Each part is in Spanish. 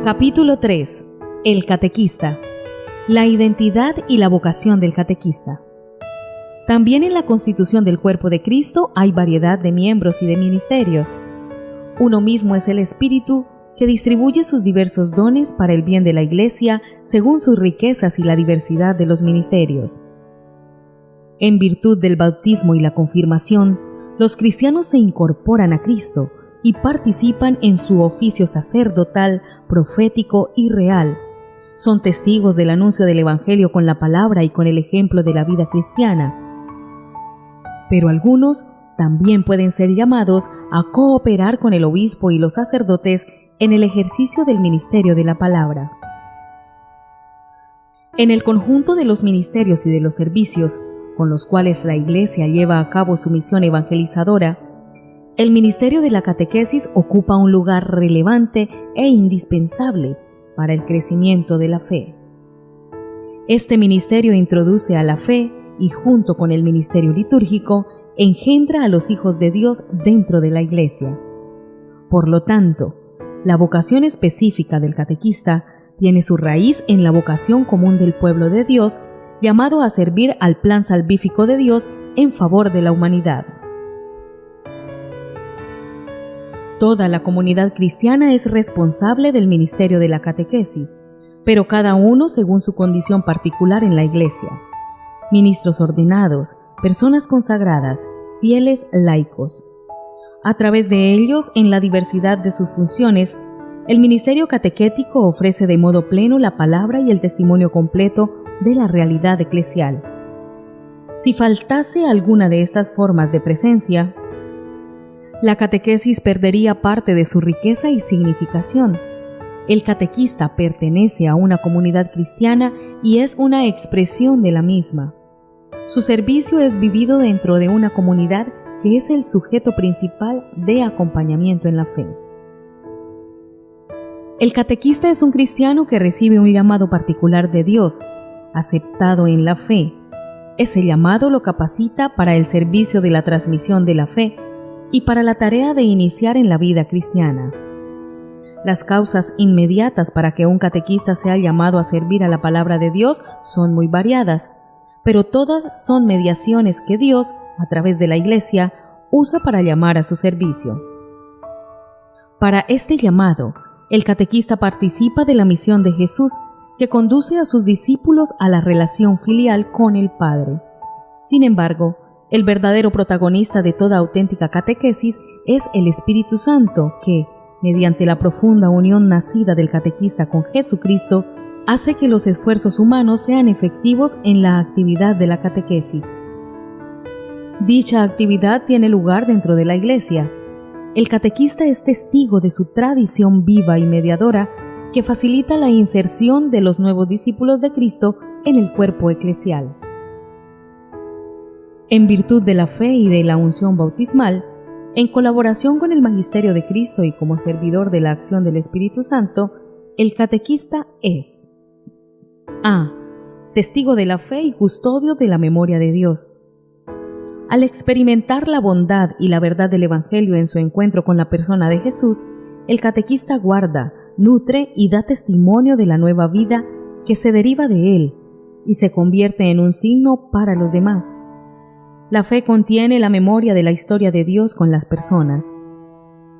Capítulo 3. El catequista. La identidad y la vocación del catequista. También en la constitución del cuerpo de Cristo hay variedad de miembros y de ministerios. Uno mismo es el Espíritu que distribuye sus diversos dones para el bien de la Iglesia según sus riquezas y la diversidad de los ministerios. En virtud del bautismo y la confirmación, los cristianos se incorporan a Cristo y participan en su oficio sacerdotal, profético y real. Son testigos del anuncio del Evangelio con la palabra y con el ejemplo de la vida cristiana. Pero algunos también pueden ser llamados a cooperar con el obispo y los sacerdotes en el ejercicio del ministerio de la palabra. En el conjunto de los ministerios y de los servicios con los cuales la Iglesia lleva a cabo su misión evangelizadora, el ministerio de la catequesis ocupa un lugar relevante e indispensable para el crecimiento de la fe. Este ministerio introduce a la fe y, junto con el ministerio litúrgico, engendra a los hijos de Dios dentro de la Iglesia. Por lo tanto, la vocación específica del catequista tiene su raíz en la vocación común del pueblo de Dios, llamado a servir al plan salvífico de Dios en favor de la humanidad. Toda la comunidad cristiana es responsable del ministerio de la catequesis, pero cada uno según su condición particular en la Iglesia. Ministros ordenados, personas consagradas, fieles laicos. A través de ellos, en la diversidad de sus funciones, el ministerio catequético ofrece de modo pleno la palabra y el testimonio completo de la realidad eclesial. Si faltase alguna de estas formas de presencia, la catequesis perdería parte de su riqueza y significación. El catequista pertenece a una comunidad cristiana y es una expresión de la misma. Su servicio es vivido dentro de una comunidad que es el sujeto principal de acompañamiento en la fe. El catequista es un cristiano que recibe un llamado particular de Dios, aceptado en la fe. Ese llamado lo capacita para el servicio de la transmisión de la fe y para la tarea de iniciar en la vida cristiana. Las causas inmediatas para que un catequista sea llamado a servir a la palabra de Dios son muy variadas, pero todas son mediaciones que Dios, a través de la Iglesia, usa para llamar a su servicio. Para este llamado, el catequista participa de la misión de Jesús, que conduce a sus discípulos a la relación filial con el Padre. Sin embargo, el verdadero protagonista de toda auténtica catequesis es el Espíritu Santo, que, mediante la profunda unión nacida del catequista con Jesucristo, hace que los esfuerzos humanos sean efectivos en la actividad de la catequesis. Dicha actividad tiene lugar dentro de la Iglesia. El catequista es testigo de su tradición viva y mediadora que facilita la inserción de los nuevos discípulos de Cristo en el cuerpo eclesial. En virtud de la fe y de la unción bautismal, en colaboración con el magisterio de Cristo y como servidor de la acción del Espíritu Santo, el catequista es a. Testigo de la fe y custodio de la memoria de Dios. Al experimentar la bondad y la verdad del Evangelio en su encuentro con la persona de Jesús, el catequista guarda, nutre y da testimonio de la nueva vida que se deriva de él y se convierte en un signo para los demás. La fe contiene la memoria de la historia de Dios con las personas.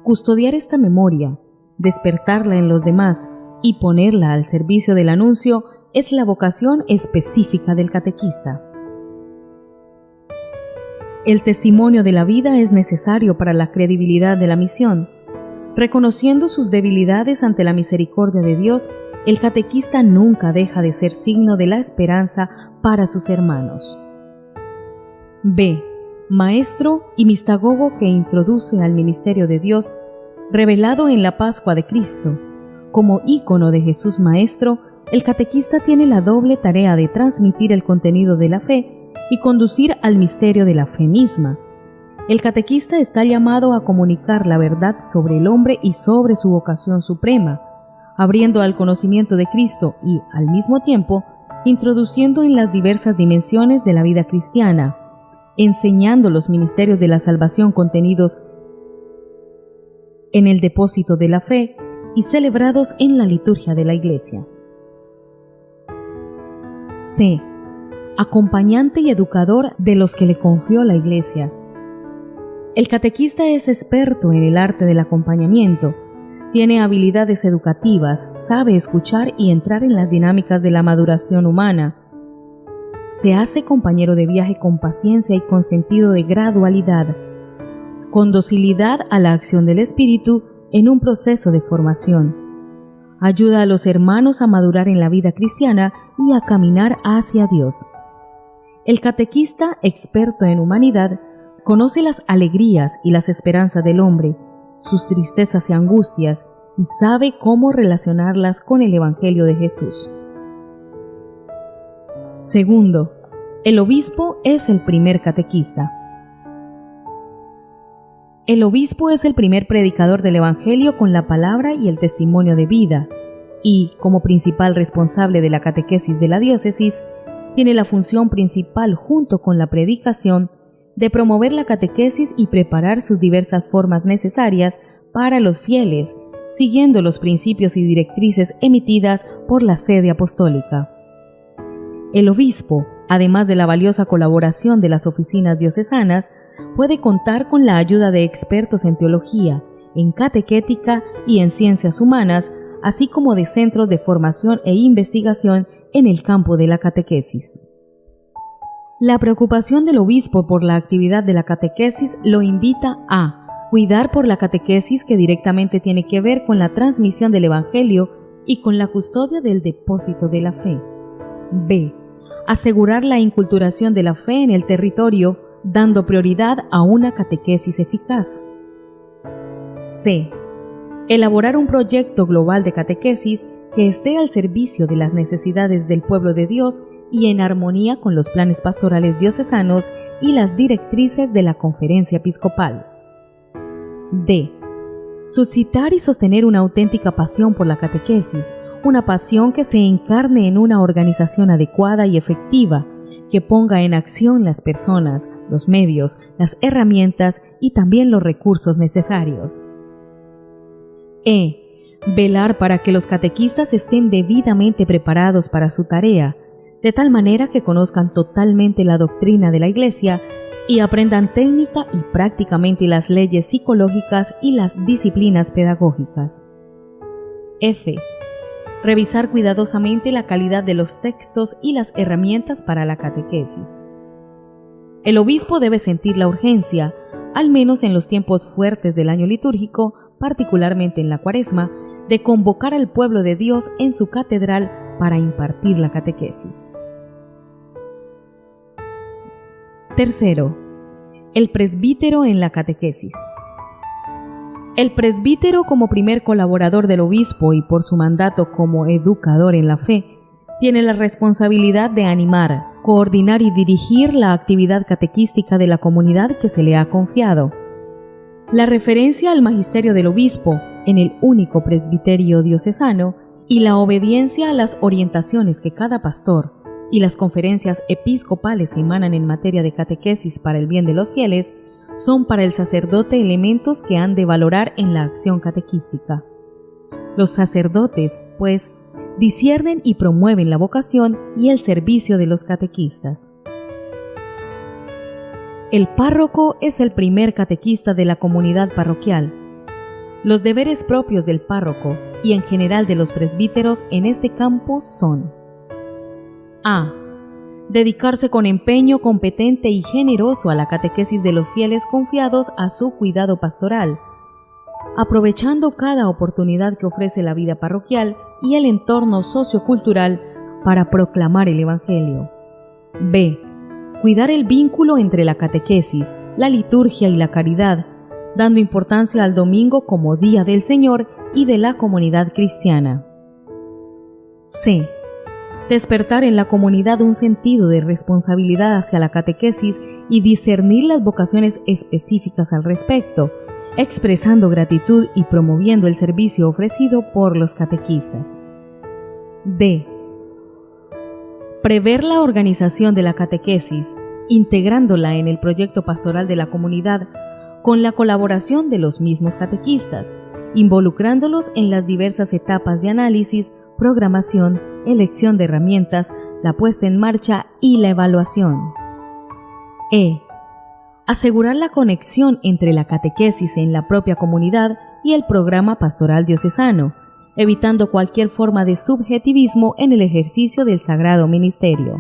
Custodiar esta memoria, despertarla en los demás y ponerla al servicio del anuncio es la vocación específica del catequista. El testimonio de la vida es necesario para la credibilidad de la misión. Reconociendo sus debilidades ante la misericordia de Dios, el catequista nunca deja de ser signo de la esperanza para sus hermanos. B. Maestro y mistagogo que introduce al ministerio de Dios, revelado en la Pascua de Cristo. Como ícono de Jesús Maestro, el catequista tiene la doble tarea de transmitir el contenido de la fe y conducir al misterio de la fe misma. El catequista está llamado a comunicar la verdad sobre el hombre y sobre su vocación suprema, abriendo al conocimiento de Cristo y, al mismo tiempo, introduciendo en las diversas dimensiones de la vida cristiana, enseñando los ministerios de la salvación contenidos en el depósito de la fe y celebrados en la liturgia de la Iglesia. C. Acompañante y educador de los que le confió la Iglesia. El catequista es experto en el arte del acompañamiento, tiene habilidades educativas, sabe escuchar y entrar en las dinámicas de la maduración humana. Se hace compañero de viaje con paciencia y con sentido de gradualidad, con docilidad a la acción del Espíritu en un proceso de formación. Ayuda a los hermanos a madurar en la vida cristiana y a caminar hacia Dios. El catequista, experto en humanidad, conoce las alegrías y las esperanzas del hombre, sus tristezas y angustias, y sabe cómo relacionarlas con el Evangelio de Jesús. Segundo, el obispo es el primer catequista. El obispo es el primer predicador del Evangelio con la palabra y el testimonio de vida, y, como principal responsable de la catequesis de la diócesis, tiene la función principal junto con la predicación de promover la catequesis y preparar sus diversas formas necesarias para los fieles, siguiendo los principios y directrices emitidas por la sede apostólica. El obispo, además de la valiosa colaboración de las oficinas diocesanas, puede contar con la ayuda de expertos en teología, en catequética y en ciencias humanas, así como de centros de formación e investigación en el campo de la catequesis. La preocupación del obispo por la actividad de la catequesis lo invita a cuidar por la catequesis, que directamente tiene que ver con la transmisión del Evangelio y con la custodia del depósito de la fe. B. Asegurar la inculturación de la fe en el territorio, dando prioridad a una catequesis eficaz. C. Elaborar un proyecto global de catequesis que esté al servicio de las necesidades del pueblo de Dios y en armonía con los planes pastorales diocesanos y las directrices de la Conferencia Episcopal. D. Suscitar y sostener una auténtica pasión por la catequesis, una pasión que se encarne en una organización adecuada y efectiva, que ponga en acción las personas, los medios, las herramientas y también los recursos necesarios. E. Velar para que los catequistas estén debidamente preparados para su tarea, de tal manera que conozcan totalmente la doctrina de la Iglesia y aprendan técnica y prácticamente las leyes psicológicas y las disciplinas pedagógicas. F. Revisar cuidadosamente la calidad de los textos y las herramientas para la catequesis. El obispo debe sentir la urgencia, al menos en los tiempos fuertes del año litúrgico, particularmente en la Cuaresma, de convocar al pueblo de Dios en su catedral para impartir la catequesis. Tercero, el presbítero en la catequesis. El presbítero, como primer colaborador del obispo y por su mandato como educador en la fe, tiene la responsabilidad de animar, coordinar y dirigir la actividad catequística de la comunidad que se le ha confiado. La referencia al magisterio del obispo en el único presbiterio diocesano y la obediencia a las orientaciones que cada pastor y las conferencias episcopales emanan en materia de catequesis para el bien de los fieles son para el sacerdote elementos que han de valorar en la acción catequística. Los sacerdotes, pues, disciernen y promueven la vocación y el servicio de los catequistas. El párroco es el primer catequista de la comunidad parroquial. Los deberes propios del párroco y en general de los presbíteros en este campo son: A. Dedicarse con empeño competente y generoso a la catequesis de los fieles confiados a su cuidado pastoral, aprovechando cada oportunidad que ofrece la vida parroquial y el entorno sociocultural para proclamar el Evangelio. B. Cuidar el vínculo entre la catequesis, la liturgia y la caridad, dando importancia al domingo como día del Señor y de la comunidad cristiana. C. Despertar en la comunidad un sentido de responsabilidad hacia la catequesis y discernir las vocaciones específicas al respecto, expresando gratitud y promoviendo el servicio ofrecido por los catequistas. D. Prever la organización de la catequesis, integrándola en el proyecto pastoral de la comunidad con la colaboración de los mismos catequistas involucrándolos en las diversas etapas de análisis, programación, elección de herramientas, la puesta en marcha y la evaluación. Asegurar la conexión entre la catequesis en la propia comunidad y el programa pastoral diocesano, evitando cualquier forma de subjetivismo en el ejercicio del sagrado ministerio.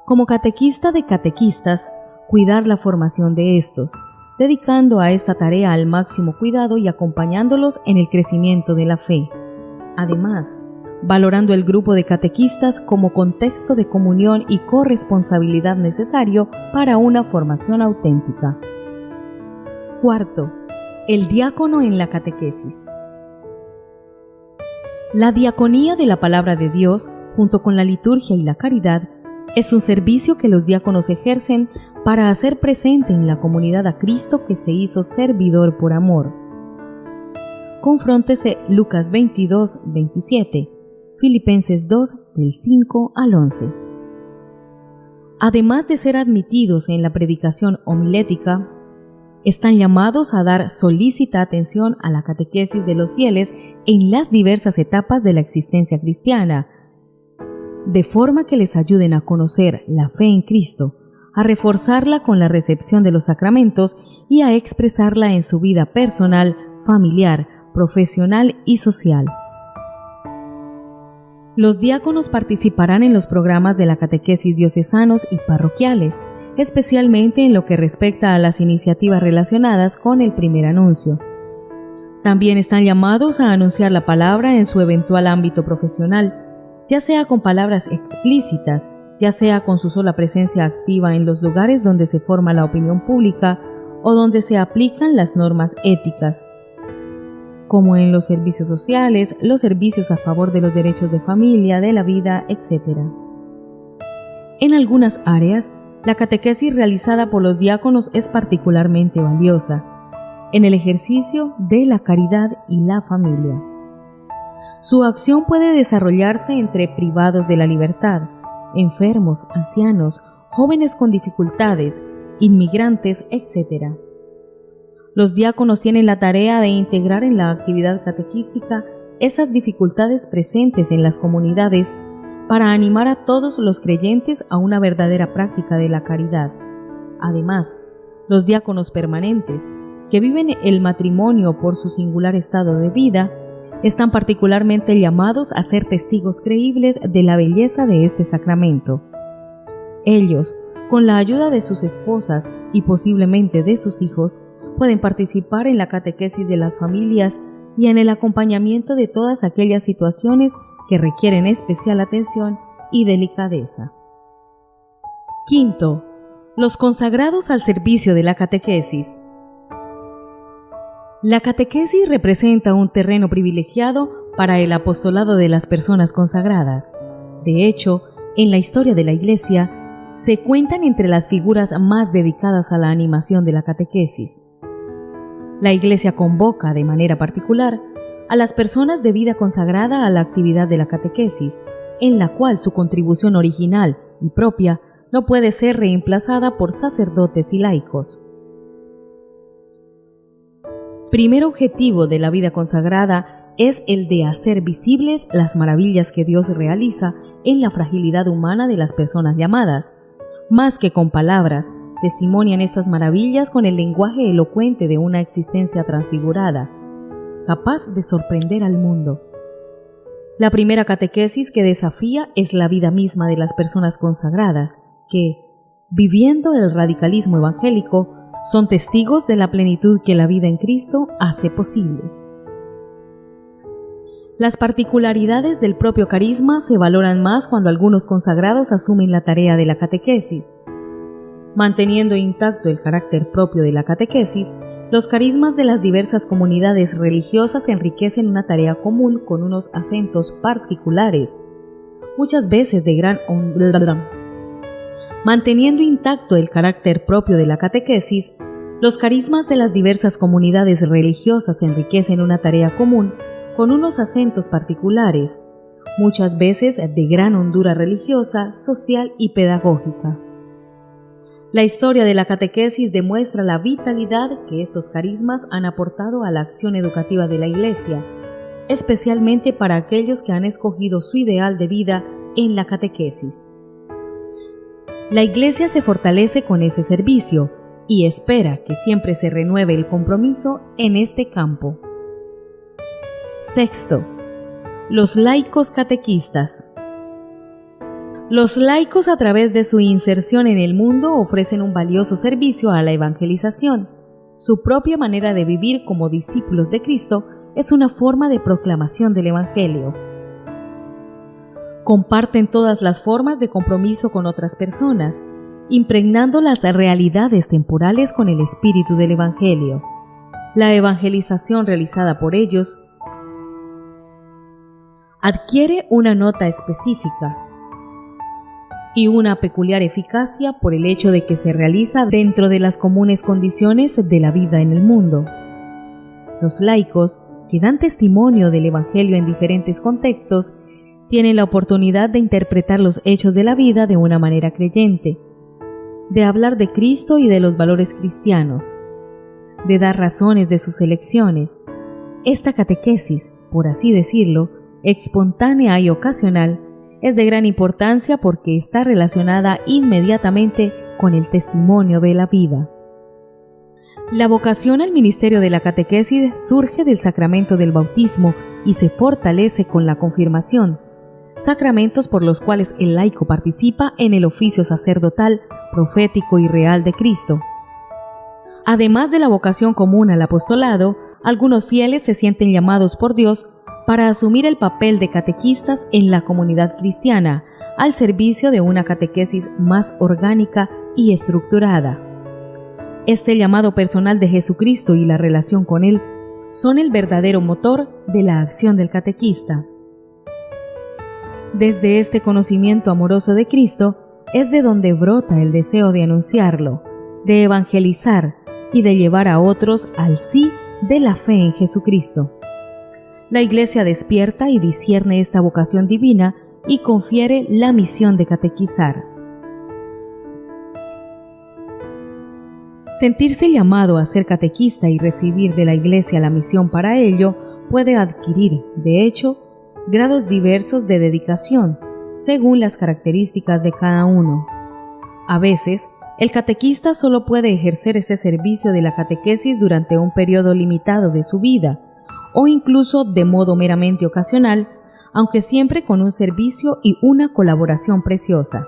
Como catequista de catequistas, cuidar la formación de estos, dedicando a esta tarea al máximo cuidado y acompañándolos en el crecimiento de la fe. Además, valorando el grupo de catequistas como contexto de comunión y corresponsabilidad necesario para una formación auténtica. El diácono en la catequesis. La diaconía de la palabra de Dios, junto con la liturgia y la caridad, es un servicio que los diáconos ejercen para hacer presente en la comunidad a Cristo que se hizo servidor por amor. Confróntese Lucas 22, 27, Filipenses 2, del 5 al 11. Además de ser admitidos en la predicación homilética, están llamados a dar solícita atención a la catequesis de los fieles en las diversas etapas de la existencia cristiana, de forma que les ayuden a conocer la fe en Cristo, a reforzarla con la recepción de los sacramentos y a expresarla en su vida personal, familiar, profesional y social. Los diáconos participarán en los programas de la catequesis diocesanos y parroquiales, especialmente en lo que respecta a las iniciativas relacionadas con el primer anuncio. También están llamados a anunciar la palabra en su eventual ámbito profesional, ya sea con palabras explícitas, ya sea con su sola presencia activa en los lugares donde se forma la opinión pública o donde se aplican las normas éticas, como en los servicios sociales, los servicios a favor de los derechos de familia, de la vida, etc. En algunas áreas, la catequesis realizada por los diáconos es particularmente valiosa, en el ejercicio de la caridad y la familia. Su acción puede desarrollarse entre privados de la libertad, enfermos, ancianos, jóvenes con dificultades, inmigrantes, etc. Los diáconos tienen la tarea de integrar en la actividad catequística esas dificultades presentes en las comunidades para animar a todos los creyentes a una verdadera práctica de la caridad. Además, los diáconos permanentes, que viven el matrimonio por su singular estado de vida, están particularmente llamados a ser testigos creíbles de la belleza de este sacramento. Ellos, con la ayuda de sus esposas y posiblemente de sus hijos, pueden participar en la catequesis de las familias y en el acompañamiento de todas aquellas situaciones que requieren especial atención y delicadeza. Los consagrados al servicio de la catequesis. La catequesis representa un terreno privilegiado para el apostolado de las personas consagradas. De hecho, en la historia de la Iglesia, se cuentan entre las figuras más dedicadas a la animación de la catequesis. La Iglesia convoca, de manera particular, a las personas de vida consagrada a la actividad de la catequesis, en la cual su contribución original y propia no puede ser reemplazada por sacerdotes y laicos. Primer objetivo de la vida consagrada es el de hacer visibles las maravillas que Dios realiza en la fragilidad humana de las personas llamadas. Más que con palabras, testimonian estas maravillas con el lenguaje elocuente de una existencia transfigurada, capaz de sorprender al mundo. La primera catequesis que desafía es la vida misma de las personas consagradas, que, viviendo el radicalismo evangélico, son testigos de la plenitud que la vida en Cristo hace posible. Las particularidades del propio carisma se valoran más cuando algunos consagrados asumen la tarea de la catequesis. Manteniendo intacto el carácter propio de la catequesis, los carismas de las diversas comunidades religiosas enriquecen una tarea común con unos acentos particulares, muchas veces de gran Manteniendo intacto el carácter propio de la catequesis, los carismas de las diversas comunidades religiosas enriquecen una tarea común con unos acentos particulares, muchas veces de gran hondura religiosa, social y pedagógica. La historia de la catequesis demuestra la vitalidad que estos carismas han aportado a la acción educativa de la Iglesia, especialmente para aquellos que han escogido su ideal de vida en la catequesis. La Iglesia se fortalece con ese servicio y espera que siempre se renueve el compromiso en este campo. Sexto, los laicos catequistas. Los laicos, a través de su inserción en el mundo, ofrecen un valioso servicio a la evangelización. Su propia manera de vivir como discípulos de Cristo es una forma de proclamación del Evangelio. Comparten todas las formas de compromiso con otras personas, impregnando las realidades temporales con el espíritu del Evangelio. La evangelización realizada por ellos adquiere una nota específica y una peculiar eficacia por el hecho de que se realiza dentro de las comunes condiciones de la vida en el mundo. Los laicos, que dan testimonio del Evangelio en diferentes contextos, tienen la oportunidad de interpretar los hechos de la vida de una manera creyente, de hablar de Cristo y de los valores cristianos, de dar razones de sus elecciones. Esta catequesis, por así decirlo, espontánea y ocasional, es de gran importancia porque está relacionada inmediatamente con el testimonio de la vida. La vocación al ministerio de la catequesis surge del sacramento del bautismo y se fortalece con la confirmación, sacramentos por los cuales el laico participa en el oficio sacerdotal, profético y real de Cristo. Además de la vocación común al apostolado, algunos fieles se sienten llamados por Dios para asumir el papel de catequistas en la comunidad cristiana, al servicio de una catequesis más orgánica y estructurada. Este llamado personal de Jesucristo y la relación con Él son el verdadero motor de la acción del catequista. Desde este conocimiento amoroso de Cristo es de donde brota el deseo de anunciarlo, de evangelizar y de llevar a otros al sí de la fe en Jesucristo. La Iglesia despierta y discierne esta vocación divina y confiere la misión de catequizar. Sentirse llamado a ser catequista y recibir de la Iglesia la misión para ello puede adquirir, de hecho, grados diversos de dedicación, según las características de cada uno. A veces, el catequista solo puede ejercer ese servicio de la catequesis durante un periodo limitado de su vida, o incluso de modo meramente ocasional, aunque siempre con un servicio y una colaboración preciosa.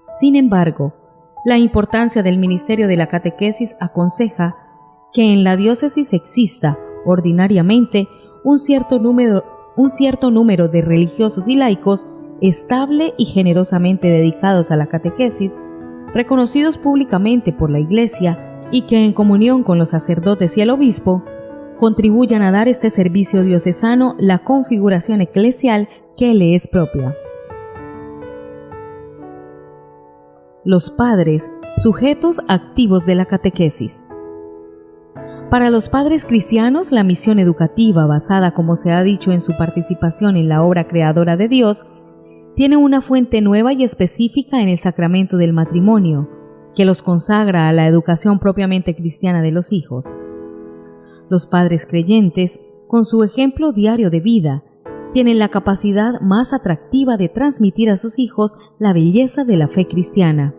Sin embargo, la importancia del ministerio de la catequesis aconseja que en la diócesis exista, ordinariamente, un cierto número de religiosos y laicos estable y generosamente dedicados a la catequesis, reconocidos públicamente por la Iglesia y que en comunión con los sacerdotes y el obispo, contribuyan a dar este servicio diocesano la configuración eclesial que le es propia. Los padres, sujetos activos de la catequesis. Para los padres cristianos, la misión educativa, basada, como se ha dicho, en su participación en la obra creadora de Dios, tiene una fuente nueva y específica en el sacramento del matrimonio, que los consagra a la educación propiamente cristiana de los hijos. Los padres creyentes, con su ejemplo diario de vida, tienen la capacidad más atractiva de transmitir a sus hijos la belleza de la fe cristiana.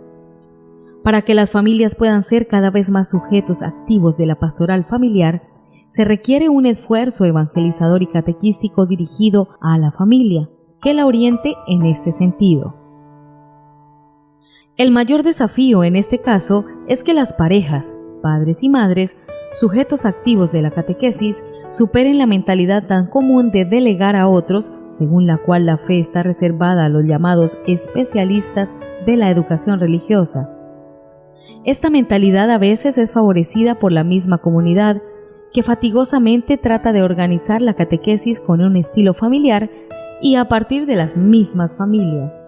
Para que las familias puedan ser cada vez más sujetos activos de la pastoral familiar, se requiere un esfuerzo evangelizador y catequístico dirigido a la familia, que la oriente en este sentido. El mayor desafío en este caso es que las parejas, padres y madres, sujetos activos de la catequesis, superen la mentalidad tan común de delegar a otros, según la cual la fe está reservada a los llamados especialistas de la educación religiosa. Esta mentalidad a veces es favorecida por la misma comunidad, que fatigosamente trata de organizar la catequesis con un estilo familiar y a partir de las mismas familias.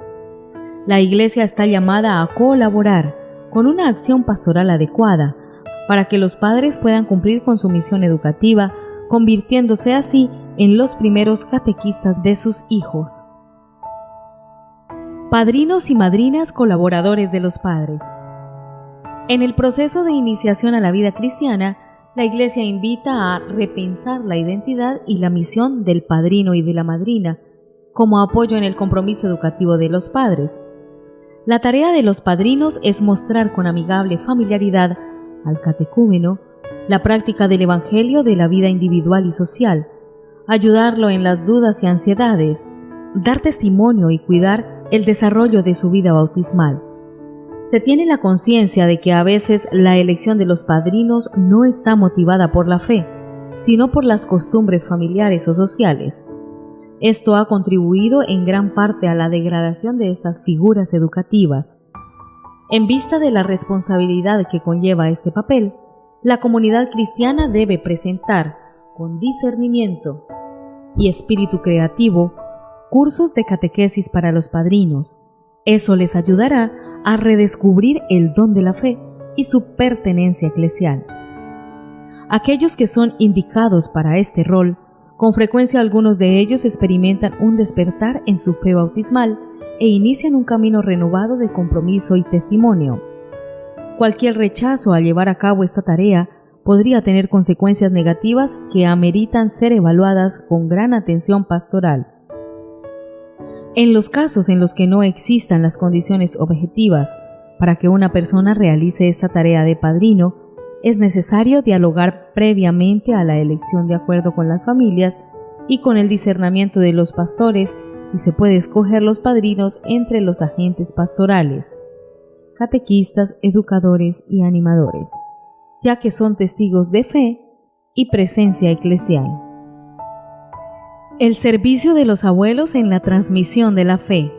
La Iglesia está llamada a colaborar con una acción pastoral adecuada, para que los padres puedan cumplir con su misión educativa, convirtiéndose así en los primeros catequistas de sus hijos. Padrinos y madrinas colaboradores de los padres. En el proceso de iniciación a la vida cristiana, la Iglesia invita a repensar la identidad y la misión del padrino y de la madrina como apoyo en el compromiso educativo de los padres. La tarea de los padrinos es mostrar con amigable familiaridad al catecúmeno la práctica del Evangelio de la vida individual y social, ayudarlo en las dudas y ansiedades, dar testimonio y cuidar el desarrollo de su vida bautismal. Se tiene la conciencia de que a veces la elección de los padrinos no está motivada por la fe, sino por las costumbres familiares o sociales. Esto ha contribuido en gran parte a la degradación de estas figuras educativas. En vista de la responsabilidad que conlleva este papel, la comunidad cristiana debe presentar, con discernimiento y espíritu creativo, cursos de catequesis para los padrinos. Eso les ayudará a redescubrir el don de la fe y su pertenencia eclesial. Aquellos que son indicados para este rol, con frecuencia algunos de ellos experimentan un despertar en su fe bautismal e inician un camino renovado de compromiso y testimonio. Cualquier rechazo a llevar a cabo esta tarea podría tener consecuencias negativas que ameritan ser evaluadas con gran atención pastoral. En los casos en los que no existan las condiciones objetivas para que una persona realice esta tarea de padrino, es necesario dialogar previamente a la elección de acuerdo con las familias y con el discernimiento de los pastores, y se puede escoger los padrinos entre los agentes pastorales, catequistas, educadores y animadores, ya que son testigos de fe y presencia eclesial. El servicio de los abuelos en la transmisión de la fe.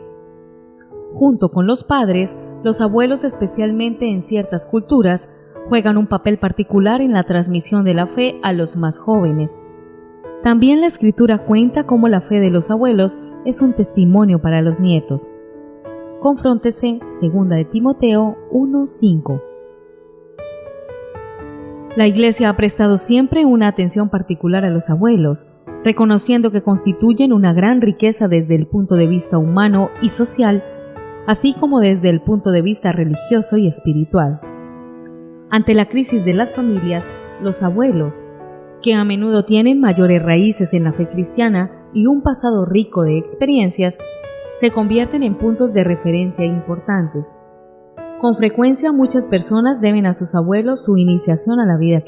Junto con los padres, los abuelos, especialmente en ciertas culturas, juegan un papel particular en la transmisión de la fe a los más jóvenes. También la Escritura cuenta cómo la fe de los abuelos es un testimonio para los nietos. Confróntese 2 de Timoteo 1:5. La Iglesia ha prestado siempre una atención particular a los abuelos, reconociendo que constituyen una gran riqueza desde el punto de vista humano y social, así como desde el punto de vista religioso y espiritual. Ante la crisis de las familias, los abuelos, que a menudo tienen mayores raíces en la fe cristiana y un pasado rico de experiencias, se convierten en puntos de referencia importantes. Con frecuencia, muchas personas deben a sus abuelos su iniciación a la vida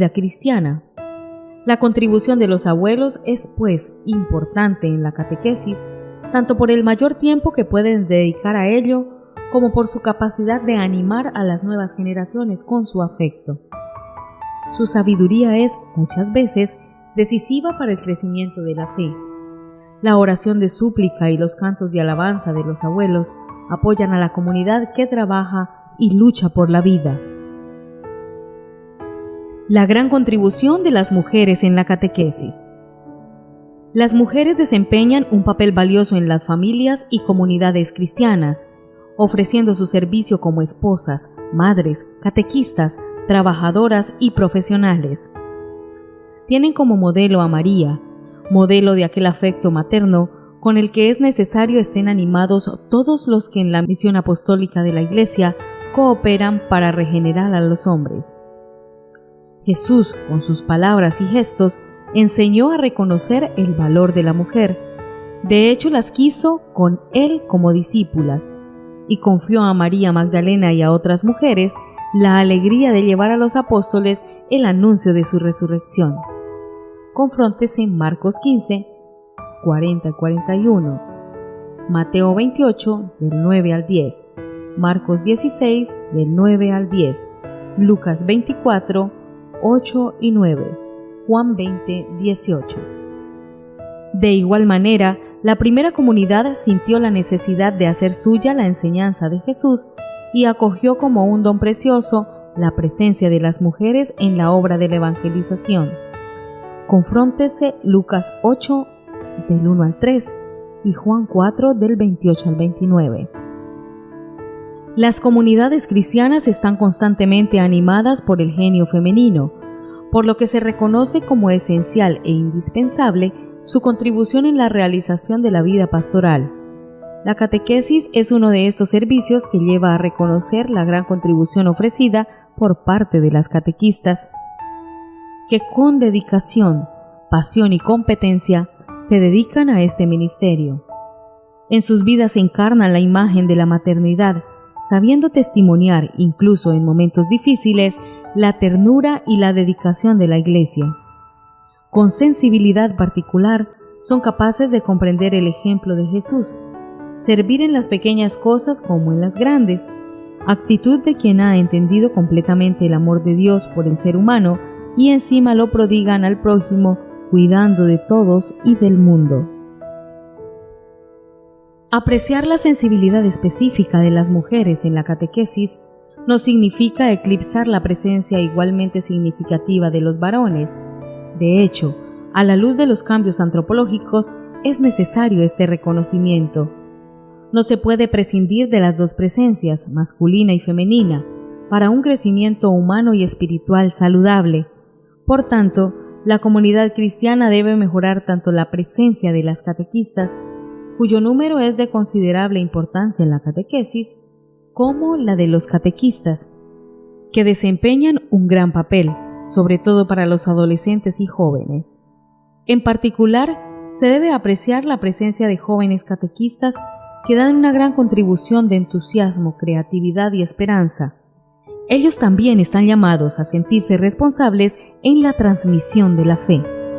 cristiana. La contribución de los abuelos es, pues, importante en la catequesis, tanto por el mayor tiempo que pueden dedicar a ello, como por su capacidad de animar a las nuevas generaciones con su afecto. Su sabiduría es, muchas veces, decisiva para el crecimiento de la fe. La oración de súplica y los cantos de alabanza de los abuelos apoyan a la comunidad que trabaja y lucha por la vida. La gran contribución de las mujeres en la catequesis. Las mujeres desempeñan un papel valioso en las familias y comunidades cristianas, ofreciendo su servicio como esposas, madres, catequistas, trabajadoras y profesionales. Tienen como modelo a María, modelo de aquel afecto materno con el que es necesario estén animados todos los que en la misión apostólica de la Iglesia cooperan para regenerar a los hombres. Jesús, con sus palabras y gestos, enseñó a reconocer el valor de la mujer. De hecho, las quiso con él como discípulas, y confió a María Magdalena y a otras mujeres la alegría de llevar a los apóstoles el anuncio de su resurrección. Confróntese en Marcos 15, 40-41, Mateo 28, del 9 al 10, Marcos 16, del 9 al 10, Lucas 24, 8 y 9, Juan 20, 18. De igual manera, la primera comunidad sintió la necesidad de hacer suya la enseñanza de Jesús y acogió como un don precioso la presencia de las mujeres en la obra de la evangelización. Confróntese Lucas 8, del 1 al 3, y Juan 4, del 28 al 29. Las comunidades cristianas están constantemente animadas por el genio femenino, por lo que se reconoce como esencial e indispensable su contribución en la realización de la vida pastoral. La catequesis es uno de estos servicios que lleva a reconocer la gran contribución ofrecida por parte de las catequistas, que con dedicación, pasión y competencia se dedican a este ministerio. En sus vidas se encarna la imagen de la maternidad, sabiendo testimoniar, incluso en momentos difíciles, la ternura y la dedicación de la Iglesia. Con sensibilidad particular, son capaces de comprender el ejemplo de Jesús, servir en las pequeñas cosas como en las grandes, actitud de quien ha entendido completamente el amor de Dios por el ser humano y encima lo prodigan al prójimo, cuidando de todos y del mundo. Apreciar la sensibilidad específica de las mujeres en la catequesis no significa eclipsar la presencia igualmente significativa de los varones. De hecho, a la luz de los cambios antropológicos, es necesario este reconocimiento. No se puede prescindir de las dos presencias, masculina y femenina, para un crecimiento humano y espiritual saludable. Por tanto, la comunidad cristiana debe mejorar tanto la presencia de las catequistas, cuyo número es de considerable importancia en la catequesis, como la de los catequistas, que desempeñan un gran papel, sobre todo para los adolescentes y jóvenes. En particular, se debe apreciar la presencia de jóvenes catequistas que dan una gran contribución de entusiasmo, creatividad y esperanza. Ellos también están llamados a sentirse responsables en la transmisión de la fe.